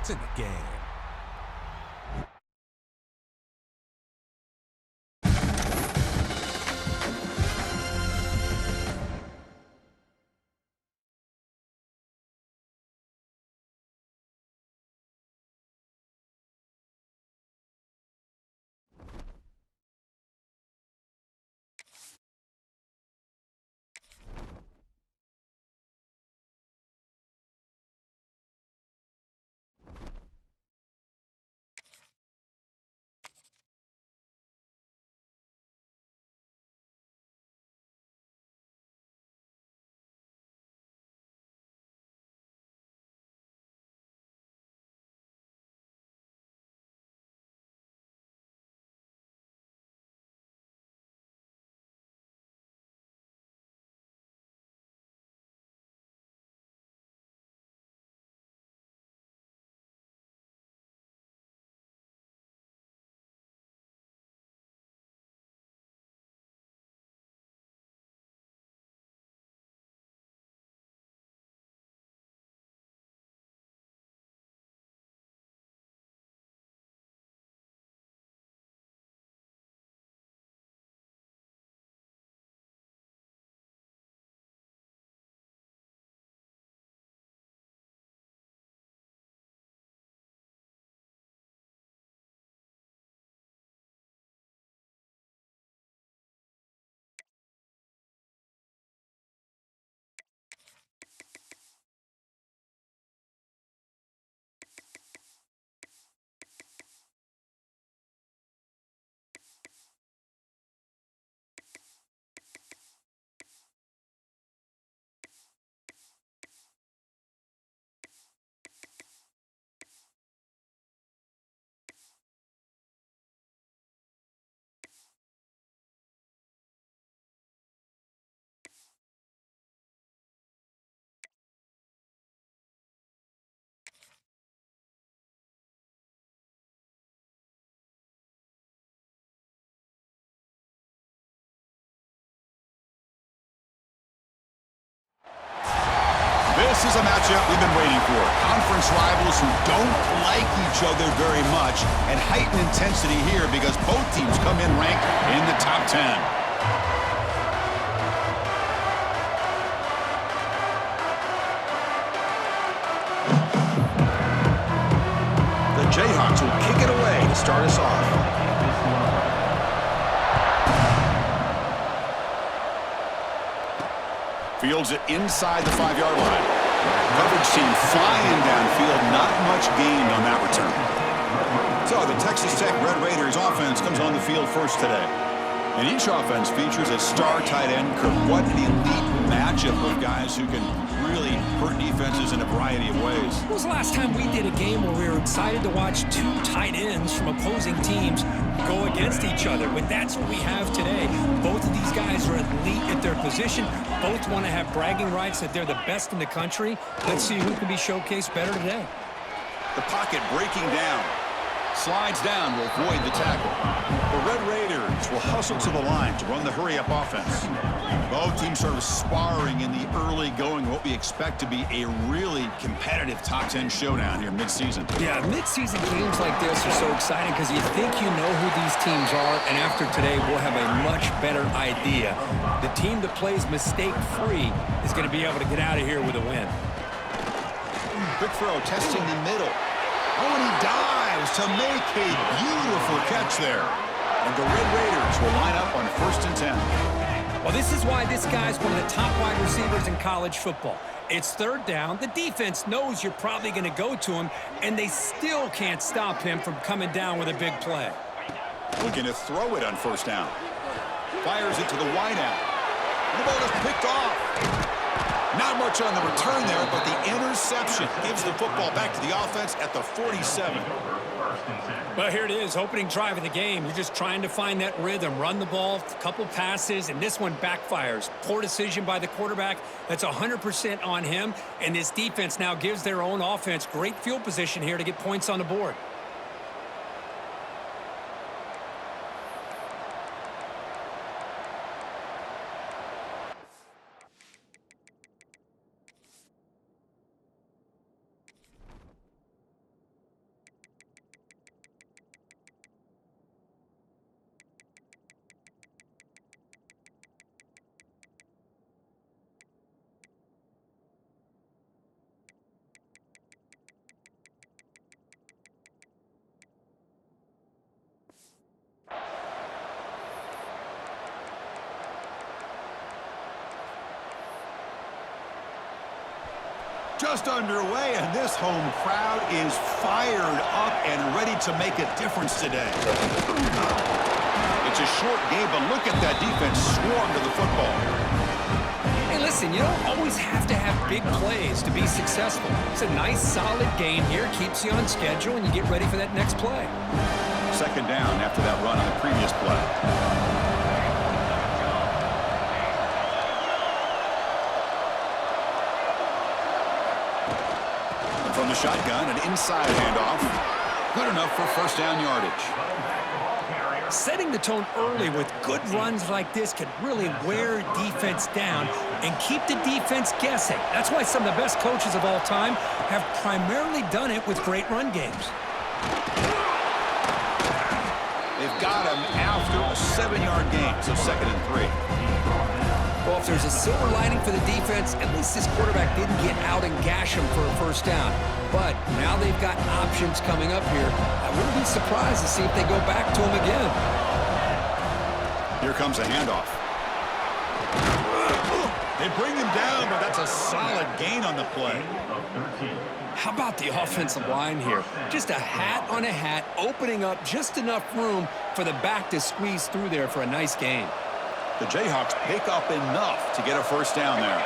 points in the game. This is a matchup we've been waiting for. Conference rivals who don't like each other very much, and heightened intensity here because both teams come in ranked in the top 10. The Jayhawks will kick it away to start us off. Fields it inside the 5-yard line. Coverage team flying downfield, not much gained on that return. So the Texas Tech Red Raiders offense comes on the field first today. And each offense features a star tight end. What an elite matchup of guys who can really hurt defenses in a variety of ways. When was the last time we did a game where we were excited to watch two tight ends from opposing teams go against each other? But that's what we have today. Both of these guys are elite at their position. Both want to have bragging rights that they're the best in the country. Let's see who can be showcased better today. The pocket breaking down. Slides down will avoid the tackle. The Red Raiders will hustle to the line to run the hurry-up offense. Both teams sort of sparring in the early going, what we expect to be a really competitive top 10 showdown here mid-season. Yeah, mid-season games like this are so exciting because you think you know who these teams are, and after today we'll have a much better idea. The team that plays mistake-free is going to be able to get out of here with a win. Quick throw, testing the middle. Oh, and he dives to make a beautiful catch there. And the Red Raiders will line up on 1st and 10. Well, this is why this guy's one of the top wide receivers in college football. It's 3rd down. The defense knows you're probably going to go to him, and they still can't stop him from coming down with a big play. Looking to throw it on 1st down. Fires it to the wideout. The ball is picked off. Not much on the return there, but the interception gives the football back to the offense at the 47. Well, here it is, opening drive of the game. You're just trying to find that rhythm, run the ball, a couple passes, and this one backfires. Poor decision by the quarterback. That's 100% on him, and this defense now gives their own offense great field position here to get points on the board. Just underway, and this home crowd is fired up and ready to make a difference today. It's a short game, but look at that defense swarm to the football. Hey, listen, you don't always have to have big plays to be successful. It's a nice, solid game here, keeps you on schedule, and you get ready for that next play. Second down after that run on the previous play. From the shotgun, an inside handoff. Good enough for first down yardage. Setting the tone early with good runs like this can really wear defense down and keep the defense guessing. That's why some of the best coaches of all time have primarily done it with great run games. They've got him after a 7-yard gain, so 2nd and 3. Well, if there's a silver lining for the defense, at least this quarterback didn't get out and gash him for a first down. But now they've got options coming up here. I wouldn't be surprised to see if they go back to him again. Here comes a handoff. They bring him down, but that's a solid gain on the play. How about the offensive line here? Just a hat on a hat, opening up just enough room for the back to squeeze through there for a nice gain. The Jayhawks pick up enough to get a first down there.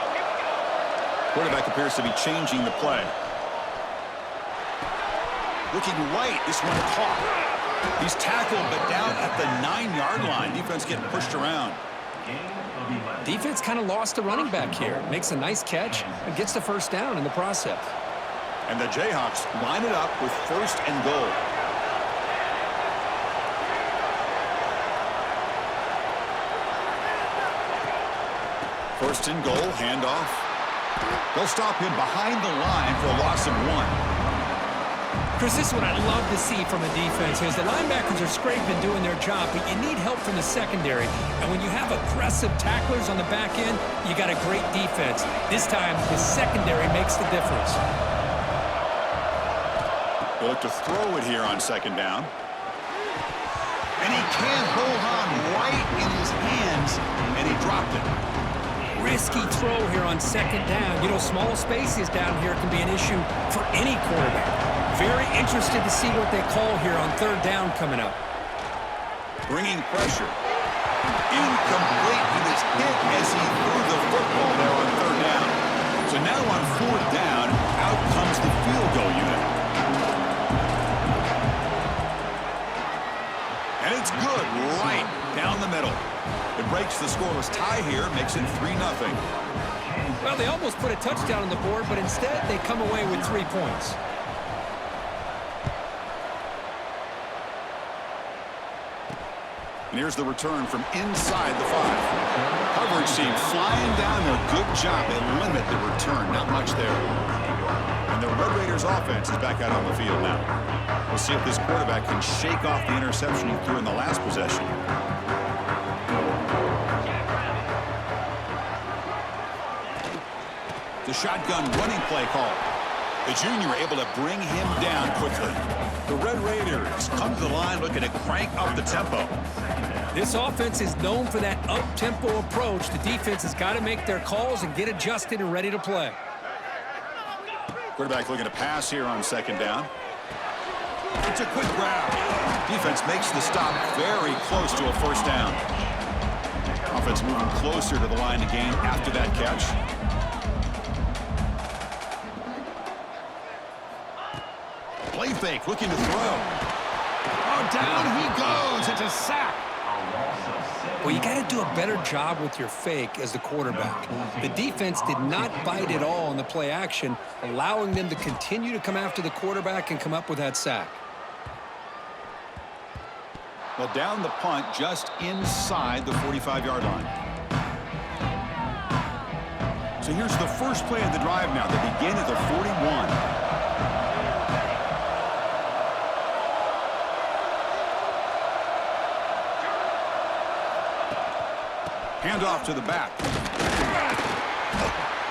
Quarterback appears to be changing the play. Looking right, this one caught. He's tackled, but down at the 9-yard line. Defense getting pushed around. Defense kind of lost the running back here. Makes a nice catch and gets the first down in the process. And the Jayhawks line it up with 1st and goal. First and goal, handoff. They'll stop him behind the line for a loss of 1. Chris, this is what I love to see from a defense is the linebackers are scraping doing their job, but you need help from the secondary. And when you have aggressive tacklers on the back end, you got a great defense. This time, the secondary makes the difference. They'll look to throw it here on 2nd down. And he can't hold on right in his hands, and he dropped it. Risky throw here on 2nd down. You know, small spaces down here can be an issue for any quarterback. Very interested to see what they call here on 3rd down coming up. Bringing pressure. Incomplete. He was hit as he threw the football there on 3rd down. So now on 4th down, out comes the field goal unit. And it's good right down the middle. It breaks the scoreless tie here, makes it 3-0. Well, they almost put a touchdown on the board, but instead they come away with 3 points. And here's the return from inside the 5. Coverage team flying down there. Good job. They limit the return. Not much there. And the Red Raiders offense is back out on the field now. We'll see if this quarterback can shake off the interception he threw in the last possession. The shotgun running play call. The junior able to bring him down quickly. The Red Raiders come to the line looking to crank up the tempo. This offense is known for that up-tempo approach. The defense has got to make their calls and get adjusted and ready to play. Quarterback looking to pass here on 2nd down. It's a quick grab. Defense makes the stop very close to a first down. Offense moving closer to the line to gain after that catch. Play fake, looking to throw. Oh, down he goes. It's a sack. Well, you got to do a better job with your fake as the quarterback. The defense did not bite at all in the play action, allowing them to continue to come after the quarterback and come up with that sack. Well, down the punt just inside the 45-yard line. So here's the first play of the drive now. They begin at the 41. Handoff to the back.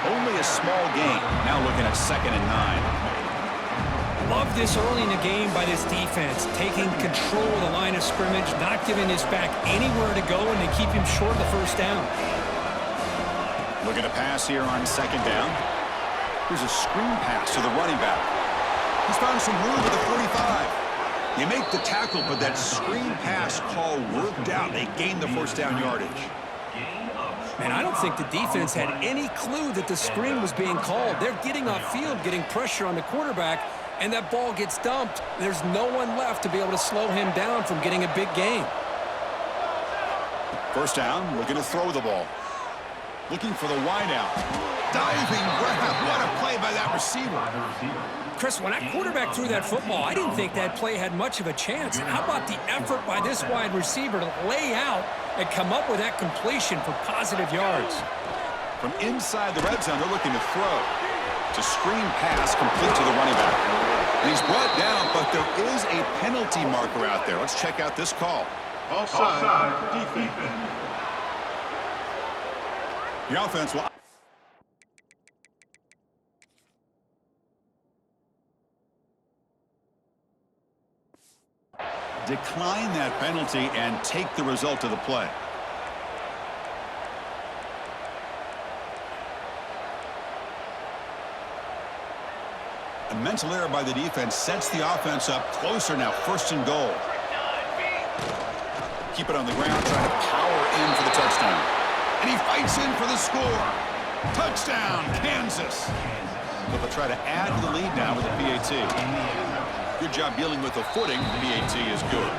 Only a small gain. Now looking at 2nd and 9. Love this early in the game by this defense, taking control of the line of scrimmage, not giving this back anywhere to go, and they keep him short of the first down. Looking to pass here on 2nd down. Here's a screen pass to the running back. He's found some room at the 45. You make the tackle, but that screen pass call worked out. They gained the first down yardage. Man, I don't think the defense had any clue that the screen was being called. They're getting off field, getting pressure on the quarterback, and that ball gets dumped. There's no one left to be able to slow him down from getting a big gain. First down, looking to throw the ball. Looking for the wideout. Diving grab. What a play by that receiver. Chris, when that quarterback threw that football, I didn't think that play had much of a chance. How about the effort by this wide receiver to lay out and come up with that completion for positive yards? From inside the red zone, they're looking to throw. It's a screen pass complete to the running back. And he's brought down, but there is a penalty marker out there. Let's check out this call. Offside, defense. The offense will... decline that penalty and take the result of the play. A mental error by the defense sets the offense up closer now. First and goal. Keep it on the ground, trying to power in for the touchdown. And he fights in for the score. Touchdown, Kansas. But they'll try to add to the lead now with a PAT. Good job dealing with the footing. The PAT is good.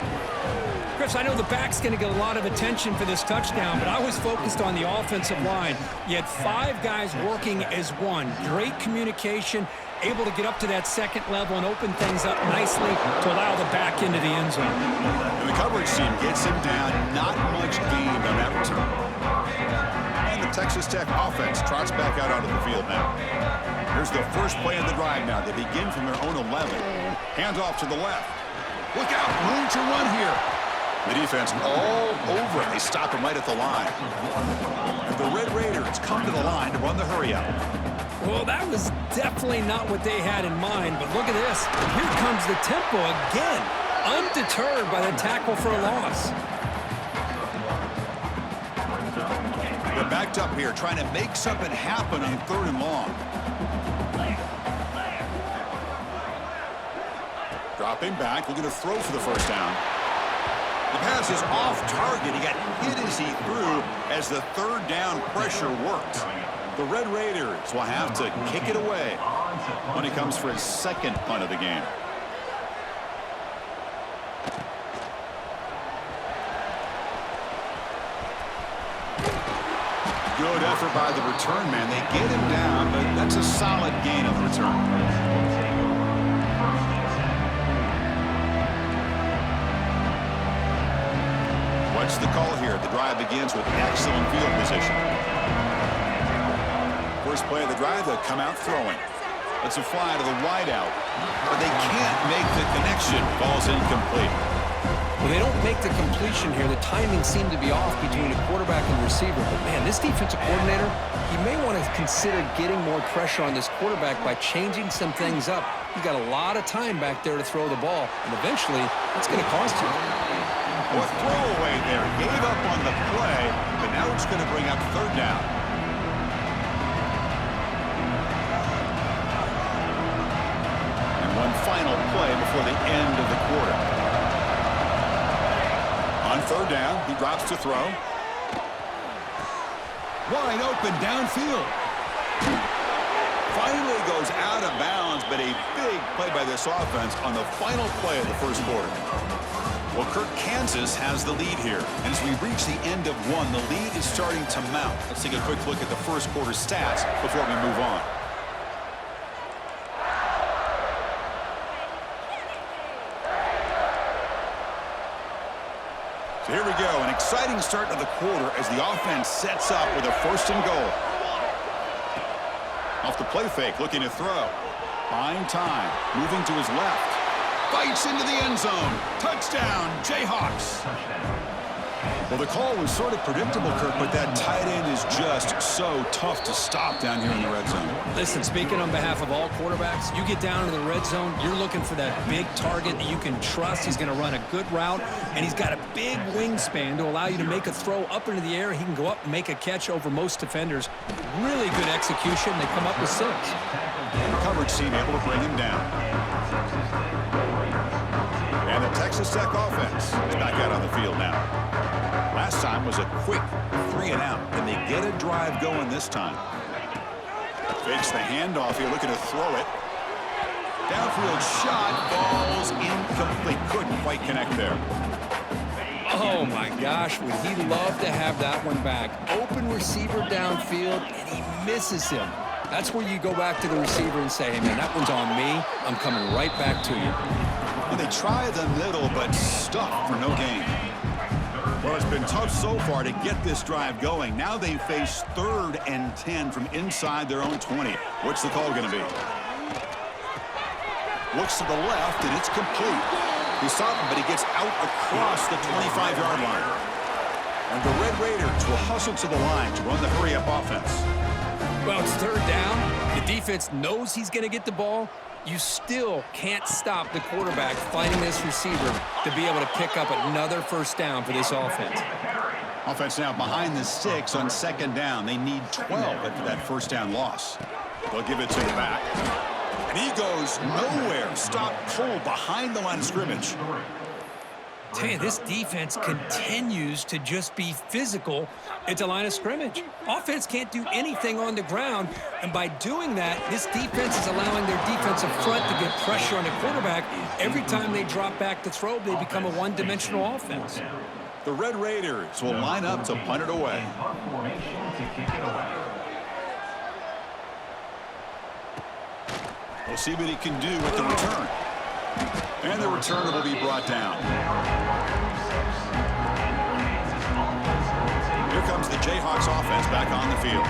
Chris, I know the back's going to get a lot of attention for this touchdown, but I was focused on the offensive line. You had 5 guys working as one. Great communication, able to get up to that second level and open things up nicely to allow the back into the end zone. And the coverage team gets him down. Not much gained on that return. And the Texas Tech offense trots back out onto the field now. Here's the first play of the drive now. They begin from their own 11. Hands off to the left. Look out, room to run here. The defense all over it. They stop him right at the line. And the Red Raiders come to the line to run the hurry up. Well, that was definitely not what they had in mind, but look at this. Here comes the tempo again, undeterred by the tackle for a loss. They're backed up here, trying to make something happen on 3rd and long. Dropping back, looking to throw for the first down. The pass is off target. He got hit as he threw as the 3rd down pressure worked. The Red Raiders will have to kick it away when he comes for his 2nd punt of the game. Good effort by the return man. They get him down, but that's a solid gain on the return. What's the call here? The drive begins with excellent field position. First play of the drive, they'll come out throwing. It's a fly to the wideout, but they can't make the connection. Ball's incomplete. Well, they don't make the completion here. The timing seemed to be off between a quarterback and receiver. But, man, this defensive coordinator, he may want to consider getting more pressure on this quarterback by changing some things up. He's got a lot of time back there to throw the ball, and eventually it's going to cost him. Well, a throwaway there. Gave up on the play, but now it's going to bring up 3rd down. And one final play before the end of the quarter. On 3rd down, he drops to throw. Wide open downfield. Finally goes out of bounds, but a big play by this offense on the final play of the first quarter. Well, Kirk, Kansas has the lead here. And as we reach the end of one, the lead is starting to mount. Let's take a quick look at the first quarter stats before we move on. So here we go, an exciting start to the quarter as the offense sets up with a 1st and goal. Off the play fake, looking to throw. Buying time, moving to his left. Fights into the end zone. Touchdown, Jayhawks. Well, the call was sort of predictable, Kirk, but that tight end is just so tough to stop down here in the red zone. Listen, speaking on behalf of all quarterbacks, you get down in the red zone, you're looking for that big target that you can trust. He's going to run a good route, and he's got a big wingspan to allow you to make a throw up into the air. He can go up and make a catch over most defenders. Really good execution. They come up with 6. And the coverage team able to bring him down. And the Texas Tech offense is back out on the field now. Last time was a quick 3 and out. Can they get a drive going this time? Fakes the handoff here, looking to throw it. Downfield shot, falls incomplete. Couldn't quite connect there. Oh, my gosh, would he love to have that one back. Open receiver downfield, and he misses him. That's where you go back to the receiver and say, hey, man, that one's on me. I'm coming right back to you. And they try the middle, but stuck for no gain. Well, it's been tough so far to get this drive going. Now they face 3rd and 10 from inside their own 20. What's the call going to be? Looks to the left, and it's complete. He stopped him, but he gets out across the 25-yard line. And the Red Raiders will hustle to the line to run the hurry-up offense. Well, it's 3rd down. The defense knows he's going to get the ball. You still can't stop the quarterback finding this receiver to be able to pick up another 1st down for this offense. Offense now behind the 6 on 2nd down. They need 12 after that 1st down loss. They'll give it to the back. And he goes nowhere. Stop cold behind the line of scrimmage. Tell you, this defense continues to just be physical at the line of scrimmage. Offense can't do anything on the ground, and by doing that, this defense is allowing their defensive front to get pressure on the quarterback. Every time they drop back to throw, they become a one-dimensional offense. The Red Raiders will line up to punt it away. We'll see what he can do with the return. And the return will be brought down. Here comes the Jayhawks offense back on the field.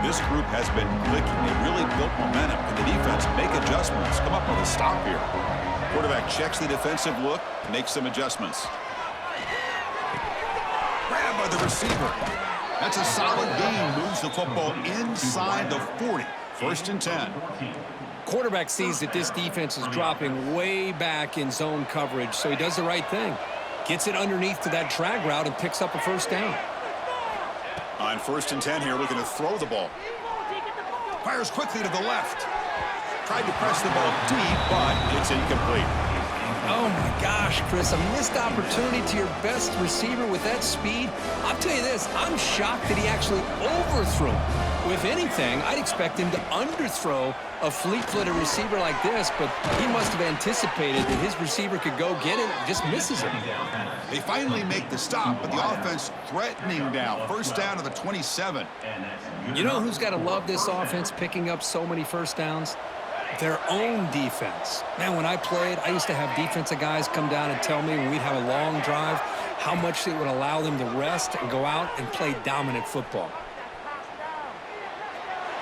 This group has been clicking. They really built momentum. Can the defense make adjustments? Come up with a stop here. Quarterback checks the defensive look, makes some adjustments. Grab by the receiver. That's a solid gain. Moves the football inside the 40. 1st and 10. Quarterback sees that this defense is dropping way back in zone coverage, so he does the right thing. Gets it underneath to that drag route and picks up a 1st down. On 1st and 10 here, looking to throw the ball. Fires quickly to the left. Tried to press the ball deep, but it's incomplete. Oh, my gosh, Chris, a missed opportunity to your best receiver with that speed. I'll tell you this, I'm shocked that he actually overthrew. If anything, I'd expect him to underthrow a fleet-footed receiver like this, but he must have anticipated that his receiver could go get it and just misses it. They finally make the stop, but the offense threatening down. 1st down to the 27. You know who's got to love this offense picking up so many 1st downs? Their own defense. Man, when I played, I used to have defensive guys come down and tell me when we'd have a long drive how much it would allow them to rest and go out and play dominant football.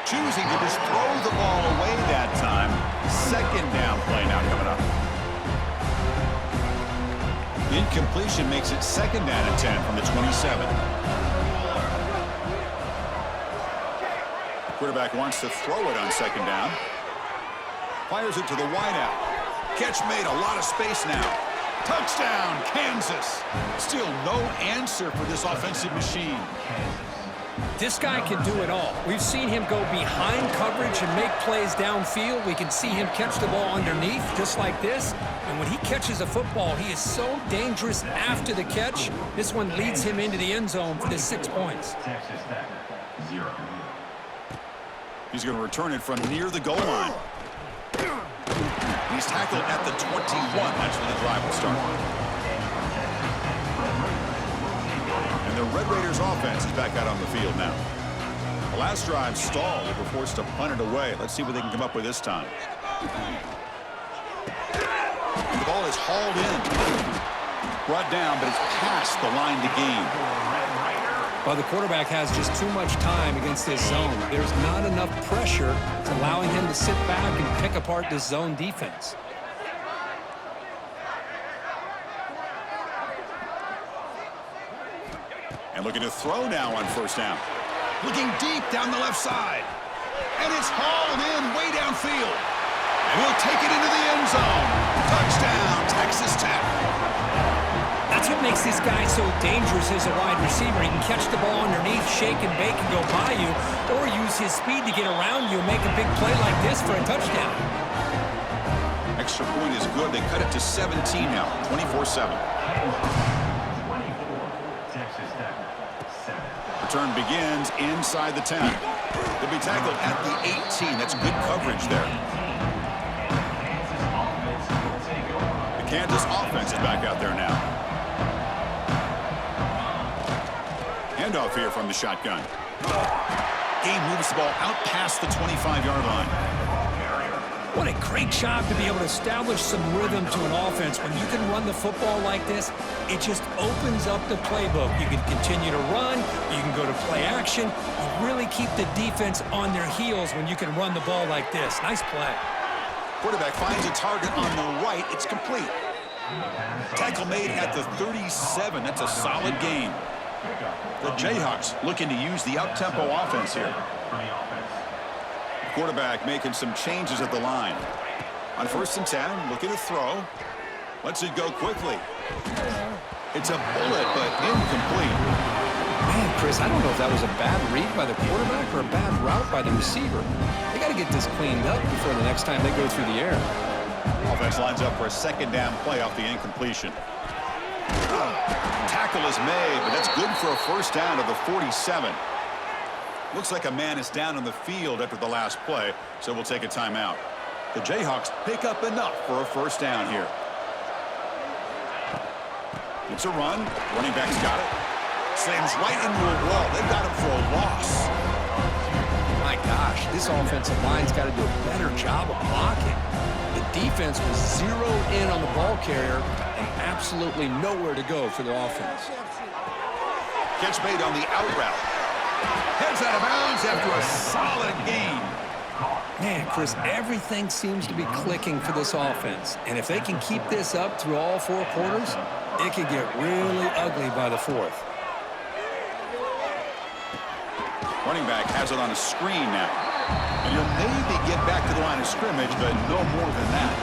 Choosing to just throw the ball away that time. 2nd down play now coming up. Incompletion makes it 2nd down and 10 from the 27. Quarterback wants to throw it on 2nd down. Fires it to the wideout. Catch made, a lot of space now. Touchdown, Kansas. Still no answer for this offensive machine. This guy can do it all. We've seen him go behind coverage and make plays downfield. We can see him catch the ball underneath just like this. And when he catches a football, he is so dangerous after the catch. This one leads him into the end zone for the 6 points. He's going to return it from near the goal line. He's tackled at the 21. That's where the drive will start. And the Red Raiders offense is back out on the field now. The last drive stalled. They were forced to punt it away. Let's see what they can come up with this time. And the ball is hauled in. Brought down, but it's past the line to gain. Well, the quarterback has just too much time against this zone. There's not enough pressure to allowing him to sit back and pick apart this zone defense. And looking to throw now on first down. Looking deep down the left side. And it's hauled in way downfield. And he'll take it into the end zone. Touchdown, Texas Tech. That's what makes this guy so dangerous as a wide receiver. He can catch the ball underneath, shake and bake and go by you, or use his speed to get around you and make a big play like this for a touchdown. Extra point is good. They cut it to 17 now, 24-7. Return begins inside the 10. They'll be tackled at the 18. That's good coverage there. The Kansas offense is back out there now. Handoff here from the shotgun. Game moves the ball out past the 25-yard line. What a great job to be able to establish some rhythm to an offense. When you can run the football like this, it just opens up the playbook. You can continue to run. You can go to play action. You really keep the defense on their heels when you can run the ball like this. Nice play. Quarterback finds a target on the right. It's complete. Tackle made at the 37. That's a solid gain. The Jayhawks looking to use the up-tempo offense here. Quarterback making some changes at the line. On first and 10, looking to throw. Lets it go quickly. It's a bullet, but incomplete. Man, Chris, I don't know if that was a bad read by the quarterback or a bad route by the receiver. They got to get this cleaned up before the next time they go through the air. Offense lines up for a second down play off the incompletion. Tackle is made, but that's good for a first down to the 47. Looks like a man is down on the field after the last play, so we'll take a timeout. The Jayhawks pick up enough for a first down here. It's a run. Running back's got it. Slams right into a wall. They've got him for a loss. My gosh, this offensive line's got to do a better job of blocking. The defense was zeroed in on the ball carrier and absolutely nowhere to go for the offense. Catch made on the out route. Heads out of bounds after a solid gain. Man, Chris, everything seems to be clicking for this offense. And if they can keep this up through all four quarters, it could get really ugly by the fourth. Running back has it on a screen now. And he'll maybe get back to the line of scrimmage, but no more than that.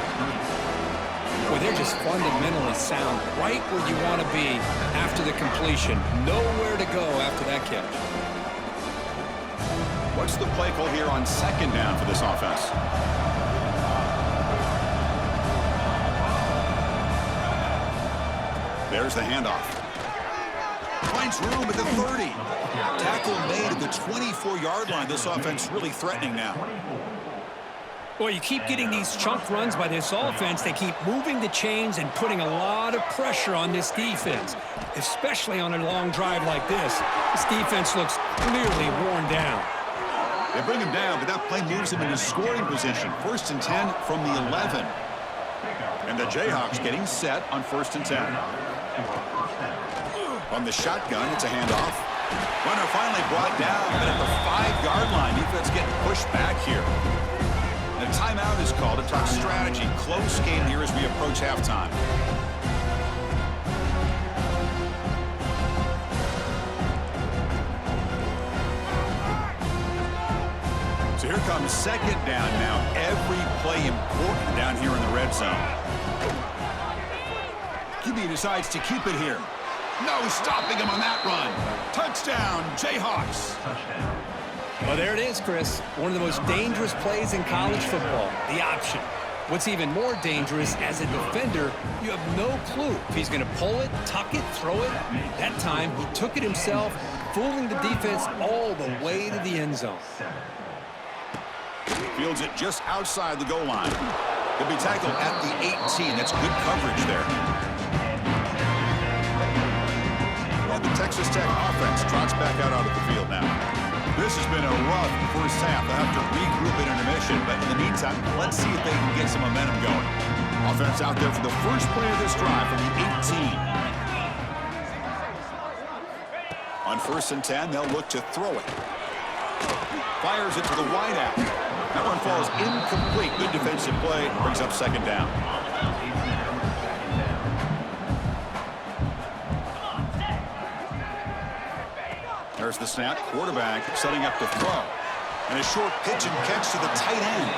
Well, they're just fundamentally sound right where you want to be after the completion. Nowhere to go after that catch. What's the play call here on second down for this offense? There's the handoff. Finds room at the 30. Tackle made at the 24-yard line. This offense really threatening now. Well, you keep getting these chunk runs by this offense. They keep moving the chains and putting a lot of pressure on this defense, especially on a long drive like this. This defense looks clearly worn down. They bring him down, but that play moves him into scoring position. First and 10 from the 11. And the Jayhawks getting set on first and 10. From the shotgun, it's a handoff. Runner finally brought down, but at the 5-yard line, defense getting pushed back here. And a timeout is called to talk strategy. Close game here as we approach halftime. So here comes second down now. Every play important down here in the red zone. QB decides to keep it here. No stopping him on that run. Touchdown, Jayhawks. Well, there it is, Chris. One of the most dangerous plays in college football, the option. What's even more dangerous, as a defender, you have no clue if he's going to pull it, tuck it, throw it. That time, he took it himself, fooling the defense all the way to the end zone. Fields it just outside the goal line. He'll be tackled at the 18. That's good coverage there. And the Texas Tech offense trots back out onto the field now. This has been a rough first half. They'll have to regroup at intermission, but in the meantime, let's see if they can get some momentum going. Offense out there for the first play of this drive from the 18. On first and 10, they'll look to throw it. Fires it to the wideout. That one falls incomplete. Good defensive play. Brings up second down. There's the snap. Quarterback setting up to throw. And a short pitch and catch to the tight end.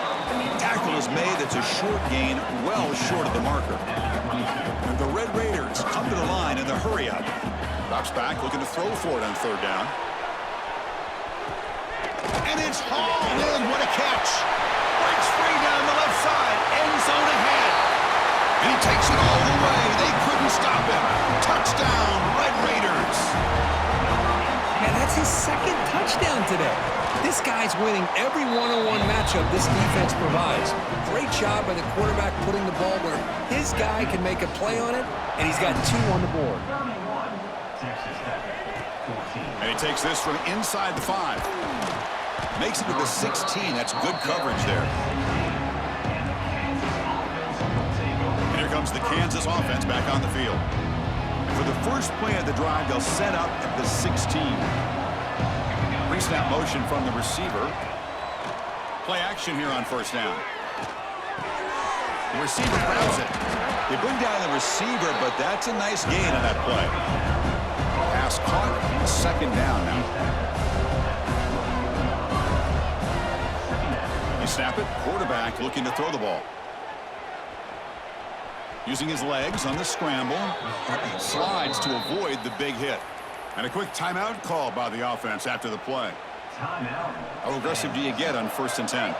Tackle is made. That's a short gain, well short of the marker. And the Red Raiders come to the line in the hurry-up. Drops back, looking to throw for it on third down. And it's hauled in. What a catch. Breaks free down the left side. End zone ahead. And he takes it all the way. They couldn't stop him. Touchdown, Red Raiders. And that's his second touchdown today. This guy's winning every one-on-one matchup this defense provides. Great job by the quarterback putting the ball where his guy can make a play on it, and he's got 2 on the board. And he takes this from inside the 5. Makes it to the 16. That's good coverage there. And here comes the Kansas offense back on the field. And for the first play of the drive, they'll set up at the 16. Pre-snap motion from the receiver. Play action here on first down. The receiver grabs it. They bring down the receiver, but that's a nice gain on that play. Pass caught. Second down now. You snap it. Quarterback looking to throw the ball. Using his legs on the scramble. Slides to avoid the big hit. And a quick timeout call by the offense after the play. How aggressive do you get on 1st and 10?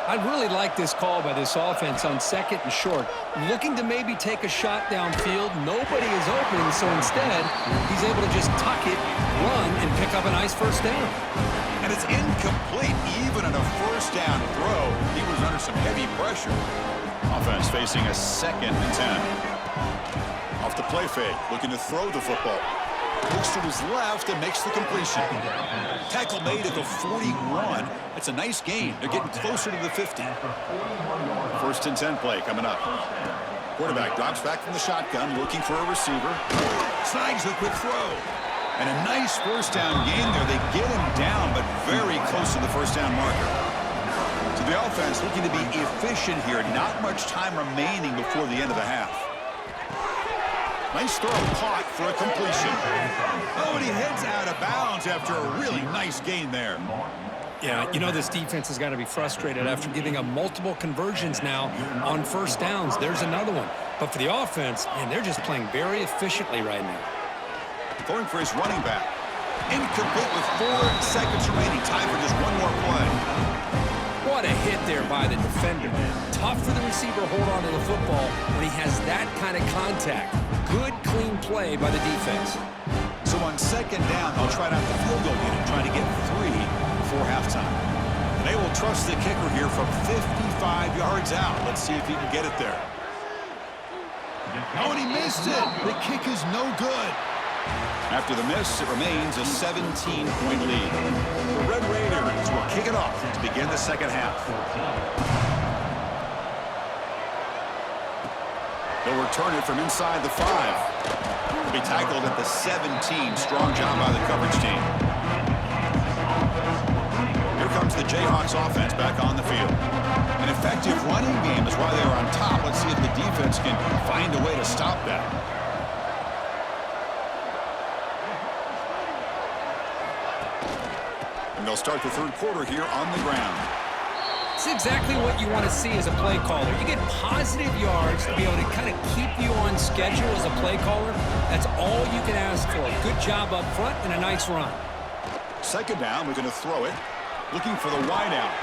I really like this call by this offense on 2nd and short. Looking to maybe take a shot downfield. Nobody is open, so instead, he's able to just tuck it, run, and pick up a nice first down. And it's incomplete. Even on a first down throw, he was under some heavy pressure. Offense facing a 2nd and 10. Off the play fake, looking to throw the football. Looks to his left and makes the completion. Tackle made at the 41. That's a nice gain. They're getting closer to the 50. 1st and 10 play coming up. Quarterback drops back from the shotgun, looking for a receiver. Snags the quick throw. And a nice first down gain there. They get him down, but very close to the first down marker. So the offense looking to be efficient here. Not much time remaining before the end of the half. Nice throw caught for a completion. Oh, and he heads out of bounds after a really nice gain there. Yeah, you know this defense has got to be frustrated after giving up multiple conversions now on first downs. There's another one. But for the offense, man, they're just playing very efficiently right now. Throwing for his running back. Incomplete with 4 seconds remaining. Time for just one more play. What a hit there by the defender. Tough for the receiver to hold on to the football when he has that kind of contact. Good, clean play by the defense. So on 2nd down, they'll try out the field goal unit, trying to get 3 before halftime. And they will trust the kicker here from 55 yards out. Let's see if he can get it there. Oh, and he missed it. The kick is no good. After the miss, it remains a 17-point lead. The Red Raiders will kick it off to begin the second half. They'll return it from inside the 5. He'll be tackled at the 17. Strong job by the coverage team. Here comes the Jayhawks offense back on the field. An effective running game is why they're on top. Let's see if the defense can find a way to stop that. And they'll start the 3rd quarter here on the ground. It's exactly what you want to see as a play caller. You get positive yards to be able to kind of keep you on schedule as a play caller. That's all you can ask for. Good job up front and a nice run. 2nd down, we're going to throw it. Looking for the wide out.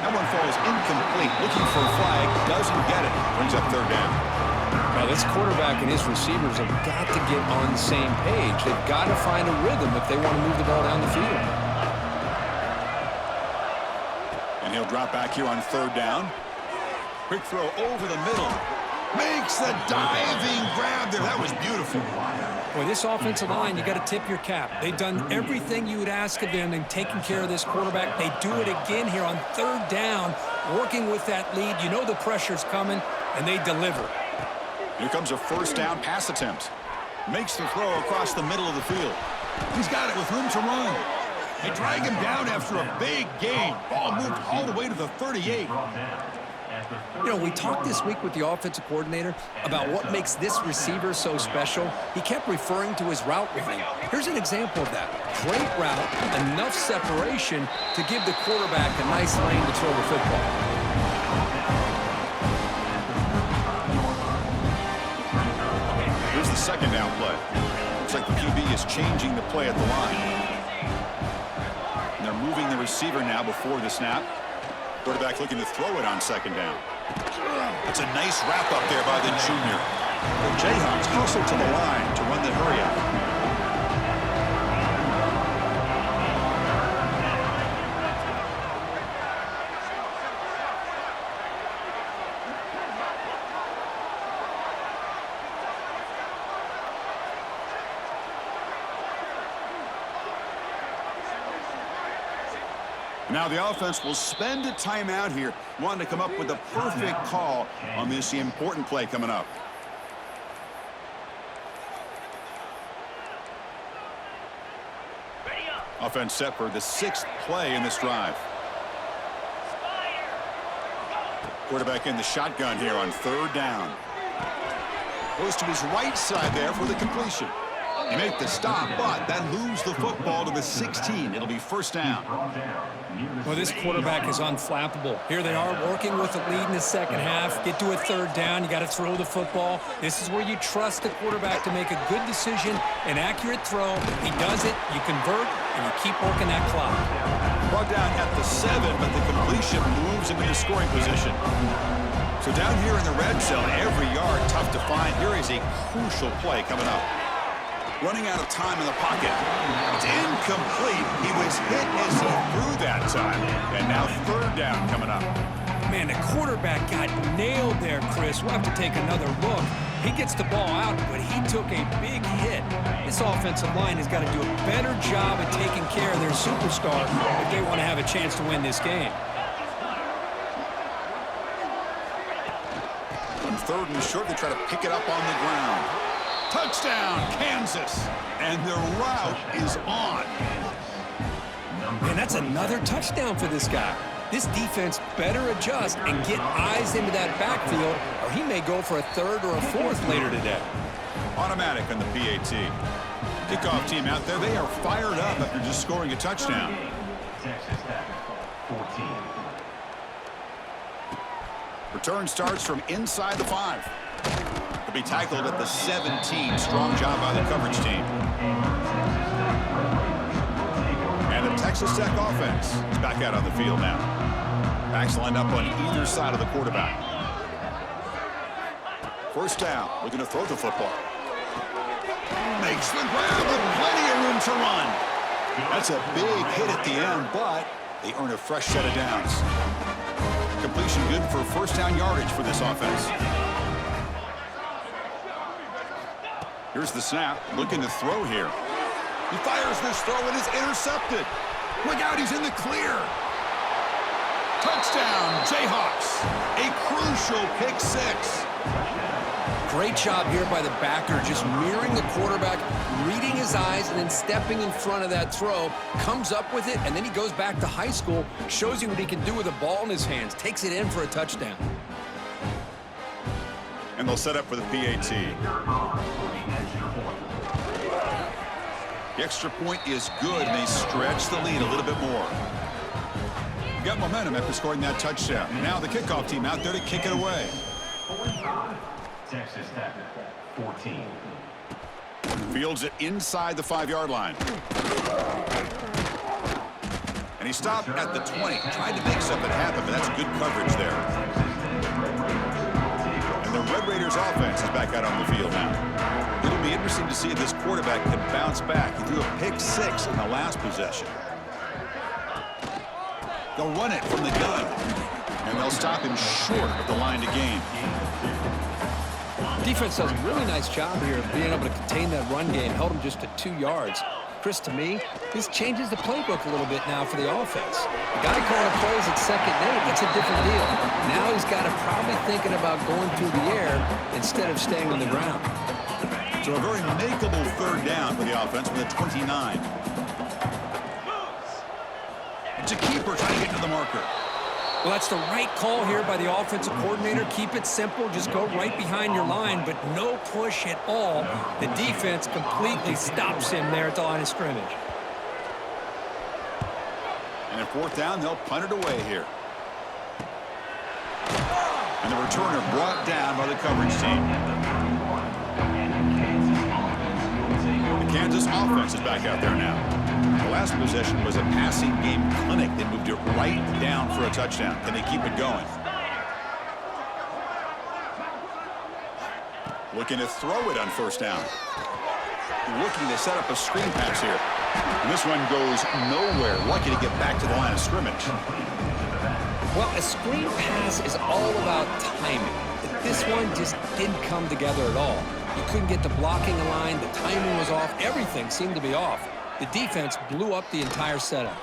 That one falls incomplete. Looking for a flag. Doesn't get it. Brings up 3rd down. Now, this quarterback and his receivers have got to get on the same page. They've got to find a rhythm if they want to move the ball down the field. And he'll drop back here on 3rd down. Quick throw over the middle. Makes the diving grab there. That was beautiful. Boy, this offensive line, you got to tip your cap. They've done everything you would ask of them in taking care of this quarterback. They do it again here on 3rd down, working with that lead. You know the pressure's coming, and they deliver. Here comes a 1st down pass attempt. Makes the throw across the middle of the field. He's got it with room to run. They drag him down after a big gain. Ball moved all the way to the 38. You know, we talked this week with the offensive coordinator about what makes this receiver so special. He kept referring to his route running. Here's an example of that. Great route, enough separation to give the quarterback a nice lane to throw the football. Here's the second down play. Looks like the QB is changing the play at the line. And they're moving the receiver now before the snap. Quarterback looking to throw it on second down. It's a nice wrap up there by the junior. The Jayhawks hustle to the line to run the hurry up. Now the offense will spend a timeout here, wanting to come up with the perfect call on this important play coming up. Offense set for the 6th play in this drive. Quarterback in the shotgun here on 3rd down. Goes to his right side there for the completion. He made the stop, but that moves the football to the 16. It'll be 1st down. Well, this quarterback is unflappable. Here they are working with a lead in the second half. Get to a 3rd down. You got to throw the football. This is where you trust the quarterback to make a good decision, an accurate throw. He does it, you convert, and you keep working that clock. Brought down at the 7, but the completion moves him into scoring position. So down here in the red zone, every yard tough to find. Here is a crucial play coming up. Running out of time in the pocket. It's incomplete. He was hit as he threw that time. And now 3rd down coming up. Man, the quarterback got nailed there, Chris. We'll have to take another look. He gets the ball out, but he took a big hit. This offensive line has got to do a better job of taking care of their superstar if they want to have a chance to win this game. On 3rd and short, they try to pick it up on the ground. Touchdown, Kansas. And the route is on. And that's another touchdown for this guy. This defense better adjust and get eyes into that backfield, or he may go for a 3rd or a 4th later today. Automatic on the PAT. Kickoff team out there, they are fired up after just scoring a touchdown. Return starts from inside the 5. He'll be tackled at the 17. Strong job by the coverage team. And the Texas Tech offense is back out on the field now. Backs lined up on either side of the quarterback. 1st down, looking to throw the football. Makes the grab with plenty of room to run. That's a big hit at the end, but they earn a fresh set of downs. Completion good for 1st down yardage for this offense. Here's the snap, looking to throw here. He fires this throw and is intercepted. Look out, he's in the clear. Touchdown, Jayhawks. A crucial pick 6. Great job here by the backer, just mirroring the quarterback, reading his eyes, and then stepping in front of that throw, comes up with it, and then he goes back to high school, shows you what he can do with a ball in his hands, takes it in for a touchdown. And they'll set up for the PAT. The extra point is good, and they stretch the lead a little bit more. Got momentum after scoring that touchdown. Now the kickoff team out there to kick it away. Texas Tech, 14. Fields it inside the 5-yard line. And he stopped at the 20. Tried to make something happen, but that's good coverage there. And the Red Raiders offense is back out on the field now. It'll be interesting to see if this quarterback can bounce back. He threw a pick 6 in the last possession. They'll run it from the gun. And they'll stop him short of the line to gain. Defense does a really nice job here of being able to contain that run game, held him just to 2 yards. Chris, to me, this changes the playbook a little bit now for the offense. The guy calling plays at 2nd and 8, it's a different deal. Now he's got to probably thinking about going through the air instead of staying on the ground. So a very makeable 3rd down for the offense with a 29. It's a keeper trying to get to the marker. Well, that's the right call here by the offensive coordinator. Keep it simple. Just go right behind your line, but no push at all. The defense completely stops him there at the line of scrimmage. And at fourth down, they'll punt it away here. And the returner brought down by the coverage team. The Kansas offense is back out there now. The last possession was a passing game clinic. They moved it right down for a touchdown. Can they keep it going? Looking to throw it on first down. Looking to set up a screen pass here. And this one goes nowhere. Lucky to get back to the line of scrimmage. Well, a screen pass is all about timing. But this one just didn't come together at all. You couldn't get the blocking line. The timing was off. Everything seemed to be off. The defense blew up the entire setup.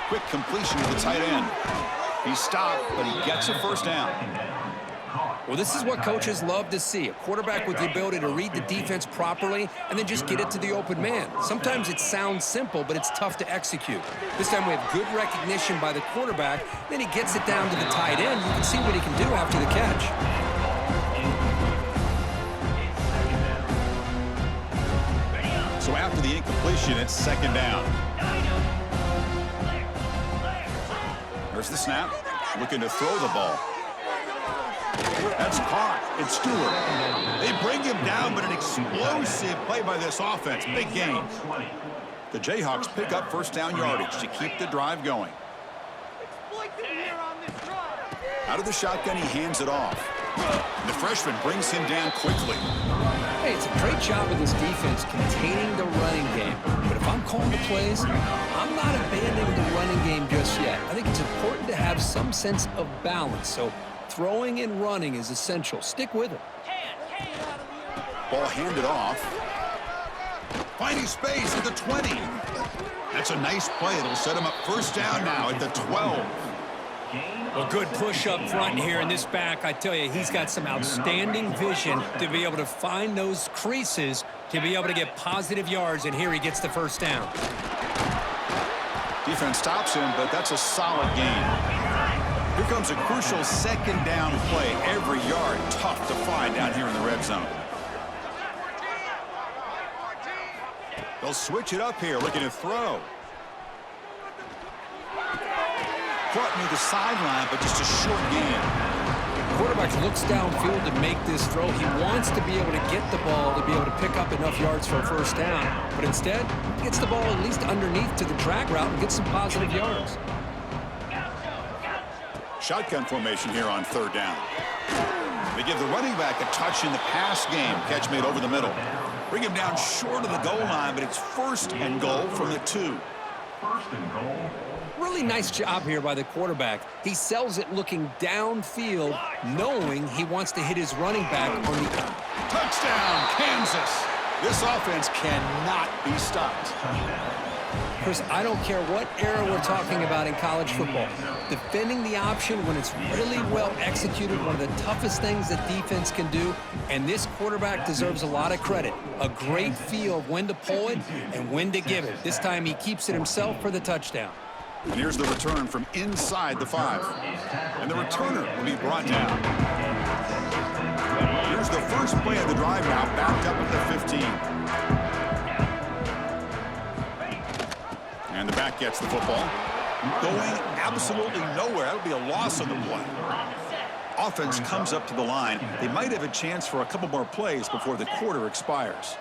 Quick completion to the tight end. He stopped, but he gets a first down. Well, this is what coaches love to see. A quarterback with the ability to read the defense properly and then just get it to the open man. Sometimes it sounds simple, but it's tough to execute. This time we have good recognition by the quarterback. Then he gets it down to the tight end. You can see what he can do after the catch. So after the incompletion, it's second down. There's the snap. Looking to throw the ball. That's caught. It's Stewart. They bring him down, but an explosive play by this offense. Big gain. The Jayhawks pick up first down yardage to keep the drive going. Out of the shotgun, he hands it off. And the freshman brings him down quickly. Hey, it's a great job of this defense containing the running game. But if I'm calling the plays, I'm not abandoning the running game just yet. I think it's important to have some sense of balance. So throwing and running is essential. Stick with it. Ball handed off. Finding space at the 20. That's a nice play. It'll set him up first down now at the 12. Well, good push up front here in this back. I tell you, he's got some outstanding vision to be able to find those creases, to be able to get positive yards, and here he gets the first down. Defense stops him, but that's a solid gain. Here comes a crucial second down play. Every yard tough to find down here in the red zone. They'll switch it up here, looking to throw. Caught near the sideline, but just a short gain. Quarterback looks downfield to make this throw. He wants to be able to get the ball to be able to pick up enough yards for a first down. But instead, he gets the ball at least underneath to the drag route and gets some positive yards. Shotgun formation here on third down. They give the running back a touch in the pass game. Catch made over the middle. Bring him down short of the goal line, but it's first and goal from the 2. First and goal. Really nice job here by the quarterback. He sells it looking downfield, knowing he wants to hit his running back on the... Touchdown, Kansas. This offense cannot be stopped. Chris, I don't care what era we're talking about in college football. Defending the option when it's really well executed, one of the toughest things that defense can do, and this quarterback deserves a lot of credit. A great feel of when to pull it and when to give it. This time he keeps it himself for the touchdown. And here's the return from inside the 5. And the returner will be brought down. Here's the first play of the drive now, backed up at the 15. And the back gets the football. Going absolutely nowhere. That'll be a loss on the play. Offense comes up to the line. They might have a chance for a couple more plays before the quarter expires.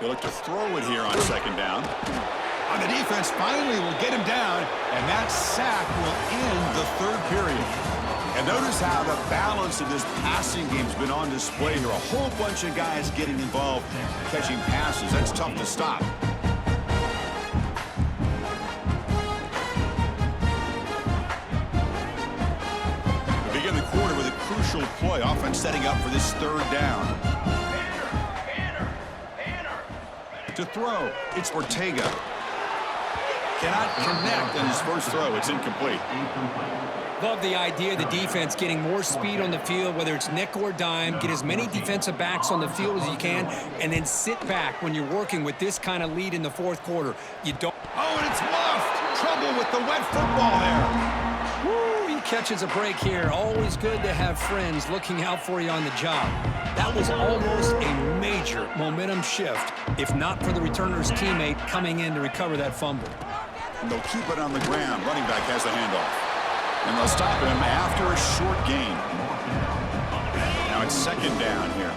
They look to throw it here on second down. On the defense, finally will get him down, and that sack will end the third period. And notice how the balance of this passing game's been on display here. A whole bunch of guys getting involved, catching passes. That's tough to stop. We begin the quarter with a crucial play. Offense setting up for this third down. To throw, it's Ortega. Cannot connect on his first throw. It's incomplete. Love the idea of the defense getting more speed on the field, whether it's nickel or dime. Get as many defensive backs on the field as you can, and then sit back when you're working with this kind of lead in the fourth quarter. You don't... Oh, and it's muffed. trouble with the wet football there. Woo, he catches a break here. Always good to have friends looking out for you on the job. That was almost a major momentum shift, if not for the returner's teammate coming in to recover that fumble. And they'll keep it on the ground. Running back has the handoff. And they'll stop him after a short gain. Now it's second down here.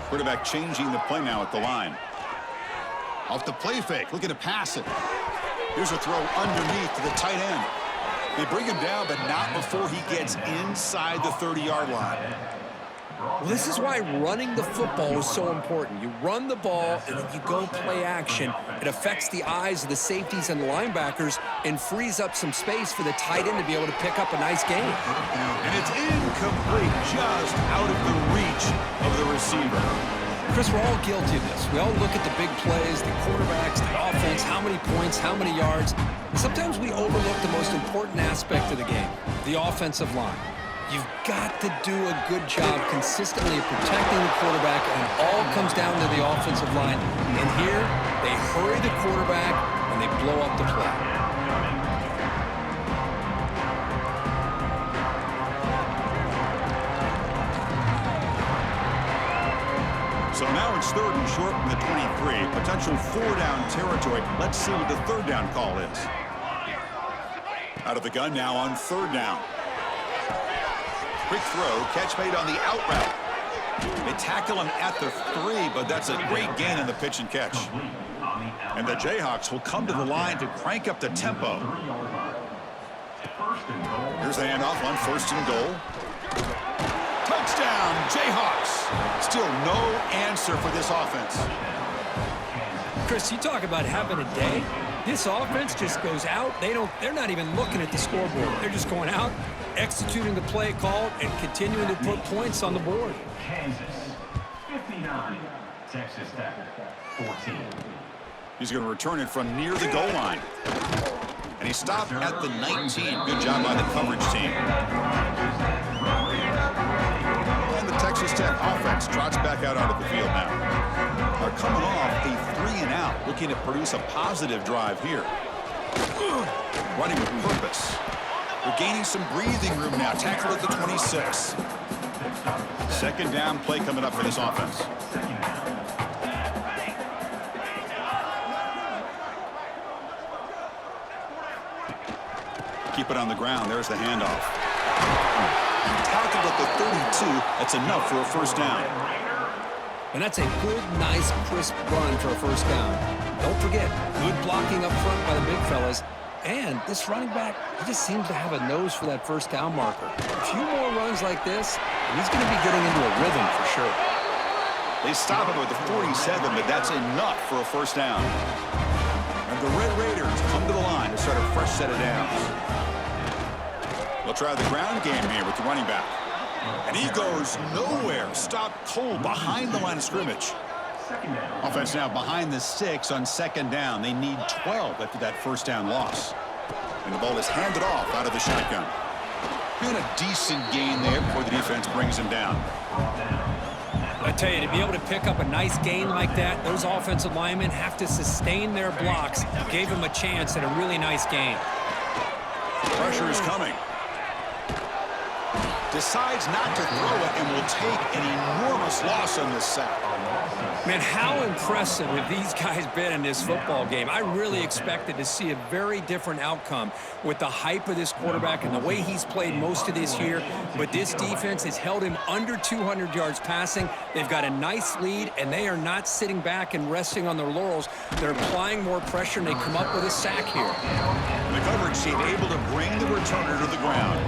Quarterback changing the play now at the line. Off the play fake, looking to pass it. Here's a throw underneath to the tight end. They bring him down, but not before he gets inside the 30-yard line. Well, this is why running the football is so important. You run the ball, and then you go play action. It affects the eyes of the safeties and the linebackers and frees up some space for the tight end to be able to pick up a nice gain. And it's incomplete, just out of the reach of the receiver. Chris, we're all guilty of this. We all look at the big plays, the quarterbacks, the offense, how many points, how many yards. And sometimes we overlook the most important aspect of the game, the offensive line. You've got to do a good job consistently of protecting the quarterback, and it all comes down to the offensive line. And here, they hurry the quarterback, and they blow up the play. So now it's third and short from the 23. Potential four-down territory. Let's see what the third down call is. Out of the gun now on third down. Quick throw, catch made on the out route. They tackle him at the 3, but that's a great gain in the pitch and catch. And the Jayhawks will come to the line to crank up the tempo. Here's the handoff on first and goal. Touchdown, Jayhawks. Still no answer for this offense. Chris, you talk about having a day. This offense just goes out. They're not even looking at the scoreboard. They're just going out, executing the play called, and continuing to put points on the board. Kansas, 59. Texas Tech, 14. He's going to return it from near the goal line. And he stopped at the 19. Good job by the coverage team. And the Texas Tech offense trots back out onto the field now. Are coming off a 3-and-out, looking to produce a positive drive here. Running with purpose. They're gaining some breathing room now. Tackle at the 26. Second down play coming up for this offense. Keep it on the ground. There's the handoff. Tackled at the 32. That's enough for a first down. And that's a good, nice, crisp run for a first down. Don't forget, good blocking up front by the big fellas. And this running back, he just seems to have a nose for that first down marker. A few more runs like this, and he's going to be getting into a rhythm for sure. They stop him at the 47, but that's enough for a first down. And the Red Raiders come to the line to start a fresh set of downs. They'll try the ground game here with the running back. And he goes nowhere. Stopped cold behind the line of scrimmage. Offense now behind the 6 on second down. They need 12 after that first down loss. And the ball is handed off out of the shotgun. And a decent gain there before the defense brings him down. I tell you, to be able to pick up a nice gain like that, those offensive linemen have to sustain their blocks. Gave him a chance at a really nice gain. Pressure is coming. Decides not to throw it and will take an enormous loss on this sack. Man, how impressive have these guys been in this football game? I really expected to see a very different outcome with the hype of this quarterback and the way he's played most of this year. But this defense has held him under 200 yards passing. They've got a nice lead, and they are not sitting back and resting on their laurels. They're applying more pressure, and they come up with a sack here. The coverage team able to bring the returner to the ground.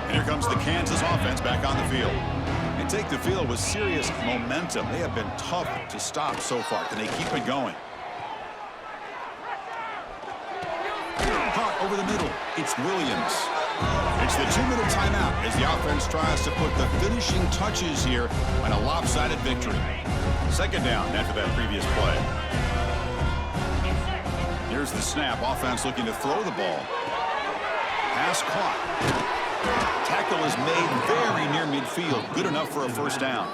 And here comes the Kansas offense back on the field. They take the field with serious momentum. They have been tough to stop so far. Can they keep it going? Caught over the middle. It's Williams. It's the 2-minute timeout as the offense tries to put the finishing touches here on a lopsided victory. Second down after that previous play. Here's the snap. Offense looking to throw the ball. Pass caught. Tackle is made very near midfield. Good enough for a first down.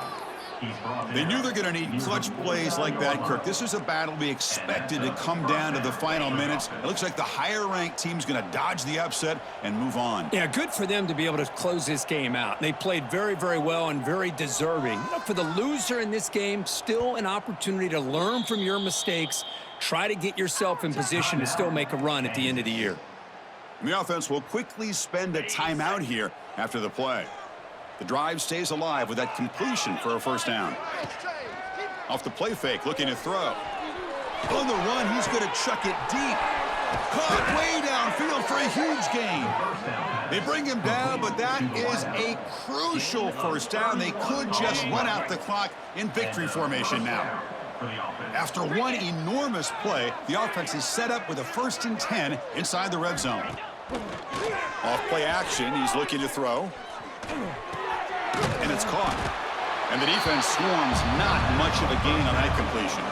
They knew they're going to need clutch plays like that, Kirk. This is a battle we expected to come down to the final minutes. It looks like the higher-ranked team's going to dodge the upset and move on. Yeah, good for them to be able to close this game out. They played very, very well and very deserving. You know, for the loser in this game, still an opportunity to learn from your mistakes. Try to get yourself in position to still make a run at the end of the year. And the offense will quickly spend a timeout here after the play. The drive stays alive with that completion for a first down. Off the play fake, looking to throw. On the run, he's going to chuck it deep. Caught way downfield for a huge gain. They bring him down, but that is a crucial first down. They could just run out the clock in victory formation now. After one enormous play, the offense is set up with a 1st and 10 inside the red zone. Off play action, he's looking to throw. And it's caught. And the defense swarms, not much of a gain on that completion.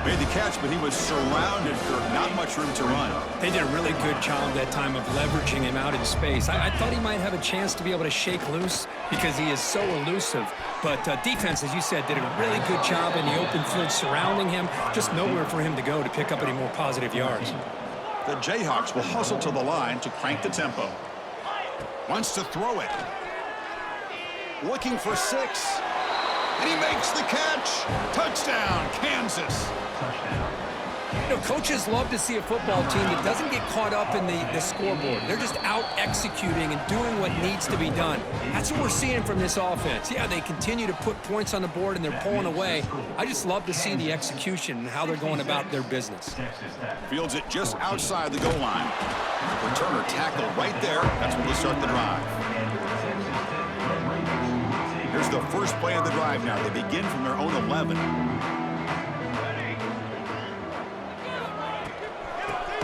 Made the catch, but he was surrounded, Kirk. Not much room to run. They did a really good job that time of leveraging him out in space. I thought he might have a chance to be able to shake loose because he is so elusive. But defense, as you said, did a really good job in the open field surrounding him. Just nowhere for him to go to pick up any more positive yards. The Jayhawks will hustle to the line to crank the tempo. Wants to throw it. Looking for 6. And he makes the catch. Touchdown, Kansas. You know, coaches love to see a football team that doesn't get caught up in the scoreboard. They're just out executing and doing what needs to be done. That's what we're seeing from this offense. Yeah, they continue to put points on the board and they're pulling away. I just love to see the execution and how they're going about their business. Fields it just outside the goal line. Returner tackle right there. That's when they start the drive. Here's the first play of the drive now. They begin from their own 11.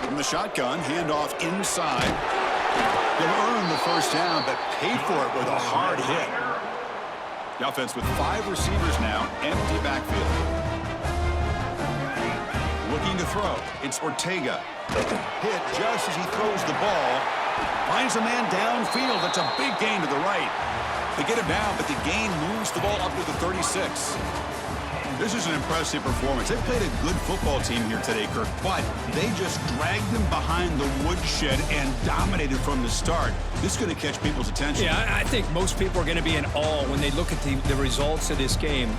From the shotgun, handoff inside. He'll earn the first down, but paid for it with a hard hit. The offense with 5 receivers now, empty backfield. Looking to throw. It's Ortega. Hit just as he throws the ball. Finds a man downfield. That's a big gain to the right. They get him down, but the gain moves the ball up to the 36. This is an impressive performance. They played a good football team here today, Kirk, but they just dragged them behind the woodshed and dominated from the start. This is going to catch people's attention. Yeah, I think most people are going to be in awe when they look at the results of this game.